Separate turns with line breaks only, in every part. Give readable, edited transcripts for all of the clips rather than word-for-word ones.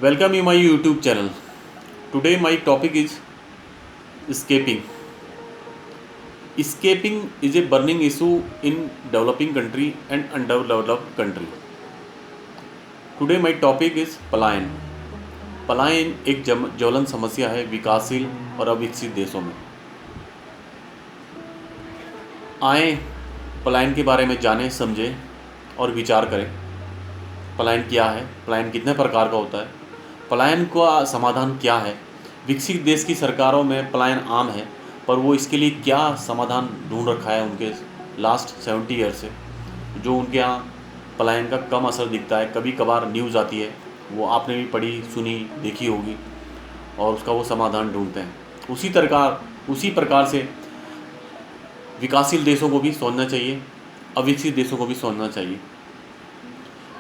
Welcome in my YouTube channel. Today my topic is escaping. Escaping is a burning issue in developing country and underdeveloped country. Today my topic is पलायन. पलायन एक ज्वलन समस्या है विकासशील और अविकसित देशों में. आए पलायन के बारे में जानें, समझें और विचार करें. पलायन क्या है, पलायन कितने प्रकार का होता है, पलायन का समाधान क्या है. विकसित देश की सरकारों में पलायन आम है, पर वो इसके लिए क्या समाधान ढूंढ रखा है उनके लास्ट 70 ईयर से, जो उनके यहाँ पलायन का कम असर दिखता है. कभी कभार न्यूज़ आती है, वो आपने भी पढ़ी सुनी देखी होगी, और उसका वो समाधान ढूंढते हैं. उसी प्रकार से विकासशील देशों को भी सोचना चाहिए, अविकसित देशों को भी सोचना चाहिए.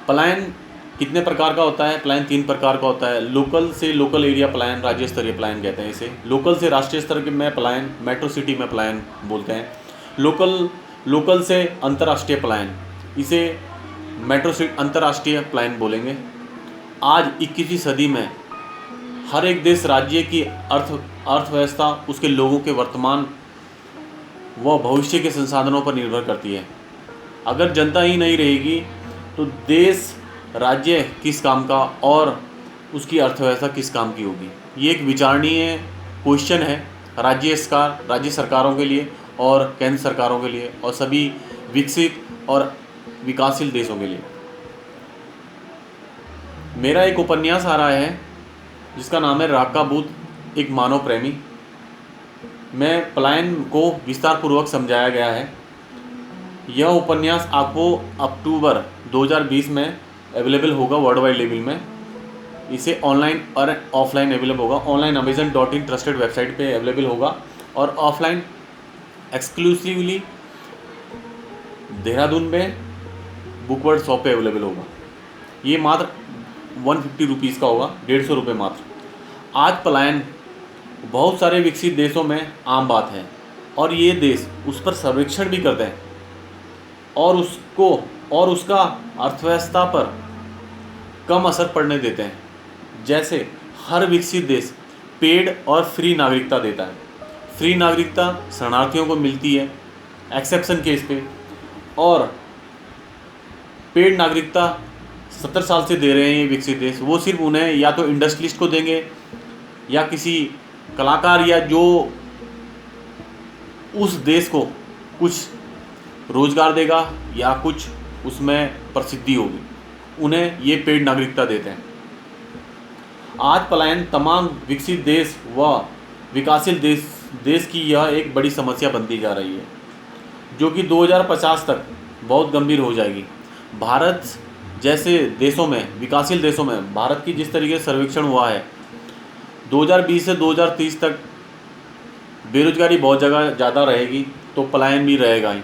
पलायन कितने प्रकार का होता है? पलायन 3 प्रकार का होता है. लोकल से लोकल एरिया पलायन, राज्य स्तरीय पलायन कहते हैं इसे. लोकल से राष्ट्रीय स्तर के में पलायन, मेट्रो सिटी में पलायन बोलते हैं. लोकल से अंतर्राष्ट्रीय पलायन, इसे मेट्रो सिटी अंतर्राष्ट्रीय पलायन बोलेंगे. आज 21वीं सदी में हर एक देश राज्य की अर्थव्यवस्था उसके लोगों के वर्तमान व भविष्य के संसाधनों पर निर्भर करती है. अगर जनता ही नहीं रहेगी तो देश राज्य किस काम का और उसकी अर्थव्यवस्था किस काम की होगी. ये एक विचारणीय क्वेश्चन है राज्य सरकारों के लिए और केंद्र सरकारों के लिए और सभी विकसित और विकासशील देशों के लिए. मेरा एक उपन्यास आ रहा है जिसका नाम है राग का भूत, एक मानव प्रेमी. में पलायन को विस्तारपूर्वक समझाया गया है. यह उपन्यास आपको अक्टूबर 2020 में अवेलेबल होगा वर्ल्ड वाइड लेवल में. इसे ऑनलाइन और ऑफलाइन अवेलेबल होगा. ऑनलाइन amazon.in ट्रस्टेड वेबसाइट पे अवेलेबल होगा और ऑफलाइन एक्सक्लूसिवली देहरादून में बुक वर्ल्ड शॉप पे अवेलेबल होगा. ये मात्र 150 रुपीज़ का होगा, 150 रुपये मात्र. आज पलायन बहुत सारे विकसित देशों में आम बात है और ये देश उस पर सर्वेक्षण भी करते हैं और उसका अर्थव्यवस्था पर कम असर पड़ने देते हैं. जैसे हर विकसित देश पेड और फ्री नागरिकता देता है. फ्री नागरिकता शरणार्थियों को मिलती है एक्सेप्शन केस पे, और पेड नागरिकता 70 साल से दे रहे हैं ये विकसित देश. वो सिर्फ उन्हें या तो इंडस्ट्रियलिस्ट को देंगे या किसी कलाकार या जो उस देश को कुछ रोजगार देगा या कुछ उसमें प्रसिद्धि होगी, उन्हें ये पेड नागरिकता देते हैं. आज पलायन तमाम विकसित देश व विकासशील देश की यह एक बड़ी समस्या बनती जा रही है, जो कि 2050 तक बहुत गंभीर हो जाएगी. भारत जैसे देशों में, विकासशील देशों में, भारत की जिस तरीके से सर्वेक्षण हुआ है 2020 से 2030 तक बेरोजगारी बहुत जगह ज़्यादा रहेगी, तो पलायन भी रहेगा ही.